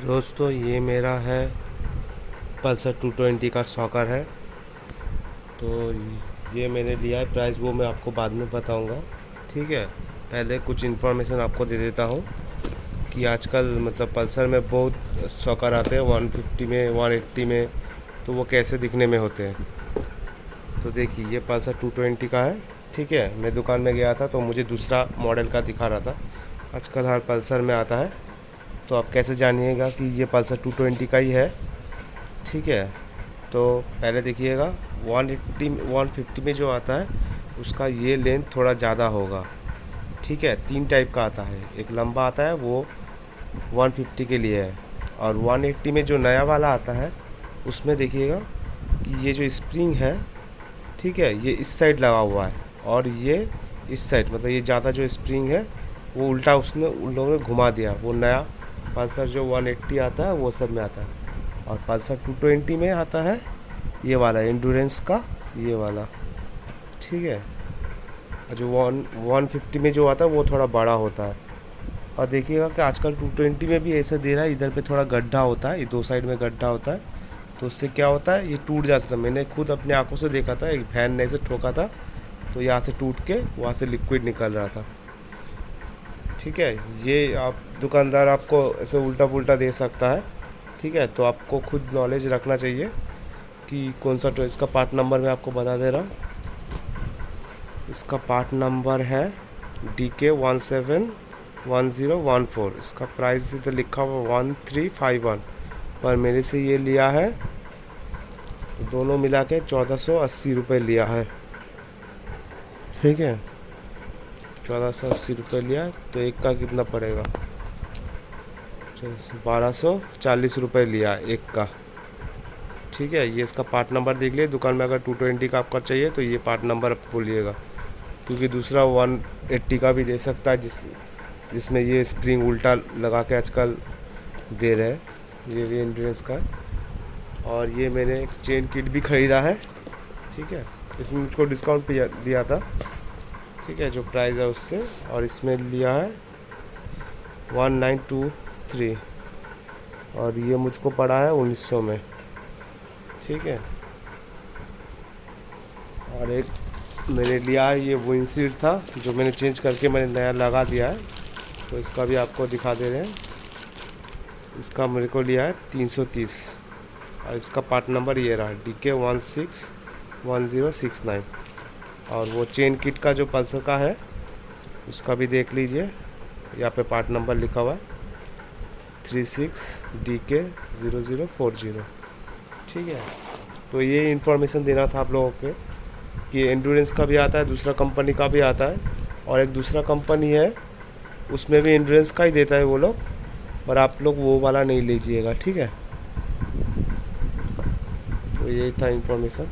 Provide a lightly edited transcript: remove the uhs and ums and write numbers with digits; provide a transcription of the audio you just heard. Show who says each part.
Speaker 1: दोस्तों ये मेरा है पल्सर 220 का शॉकर है। तो ये मैंने लिया है, प्राइस वो मैं आपको बाद में बताऊंगा। ठीक है, पहले कुछ इन्फॉर्मेशन आपको दे देता हूँ कि आजकल मतलब पल्सर में बहुत शॉकर आते हैं 150 में 180 में, तो वो कैसे दिखने में होते हैं। तो देखिए ये पल्सर 220 का है। ठीक है, मैं दुकान में गया था तो मुझे दूसरा मॉडल का दिखा रहा था। आजकल हर पल्सर में आता है, तो आप कैसे जानिएगा कि ये पल्सर 220 का ही है। ठीक है, तो पहले देखिएगा 180 150 में जो आता है उसका ये लेंथ थोड़ा ज़्यादा होगा। ठीक है, तीन टाइप का आता है, एक लंबा आता है वो 150 के लिए है, और 180 में जो नया वाला आता है उसमें देखिएगा कि ये जो स्प्रिंग है, ठीक है, ये इस साइड लगा हुआ है और ये इस साइड, मतलब ये ज़्यादा जो स्प्रिंग है वो उल्टा उसने उन लोगों ने घुमा दिया। वो नया पल्सर जो 180 आता है वो सब में आता है, और पल्सर 220 में आता है ये वाला एंडोरेंस का, ये वाला। ठीक है, और जो 150 में जो आता है वो थोड़ा बड़ा होता है। और देखिएगा कि आजकल 220 में भी ऐसे दे रहा है, इधर पे थोड़ा गड्ढा होता है, ये दो साइड में गड्ढा होता है, तो उससे क्या होता है ये टूट जाता है। मैंने खुद अपनी आंखों से देखा था, एक वैन ने ऐसे ठोका था तो यहाँ से टूट के वहाँ से लिक्विड निकल रहा था। ठीक है, ये आप दुकानदार आपको ऐसे उल्टा पुल्टा दे सकता है। ठीक है, तो आपको खुद नॉलेज रखना चाहिए कि कौन सा। तो इसका पार्ट नंबर मैं आपको बता दे रहा हूँ। इसका पार्ट नंबर है DK171014। इसका प्राइस इधर लिखा हुआ 1351, पर मेरे से ये लिया है, दोनों मिला के 1480 रुपये लिया है। ठीक है, 1480 रुपये लिया है, तो एक का कितना पड़ेगा, 1240 रुपये लिया एक का। ठीक है, ये इसका पार्ट नंबर देख लिए। दुकान में अगर 220 का आपका चाहिए तो ये पार्ट नंबर आप बोलिएगा, क्योंकि दूसरा 180 का भी दे सकता है जिसमें ये स्प्रिंग उल्टा लगा के आजकल दे रहे हैं। ये भी एंड्योरेंस का। और ये मैंने एक चेन किट भी ख़रीदा है। ठीक है, इसमें मुझको डिस्काउंट भी दिया था। ठीक है, जो प्राइस है उससे, और इसमें लिया है 1923, और ये मुझको पड़ा है 1900 में। ठीक है, और एक मैंने लिया है, ये विंडशील्ड था जो मैंने चेंज करके मैंने नया लगा दिया है, तो इसका भी आपको दिखा दे रहे हैं। इसका मेरे को लिया है 330, और इसका पार्ट नंबर ये रहा DK161069। और वो चेन किट का जो पल्सर का है उसका भी देख लीजिए, यहाँ पे पार्ट नंबर लिखा हुआ है 36DK0040। ठीक है, तो ये इन्फॉर्मेशन देना था आप लोगों पे कि एंडोरेंस का भी आता है, दूसरा कंपनी का भी आता है, और एक दूसरा कंपनी है उसमें भी एंडोरेंस का ही देता है वो लोग, पर आप लोग वो वाला नहीं लीजिएगा। ठीक है, तो यही था इन्फॉर्मेशन।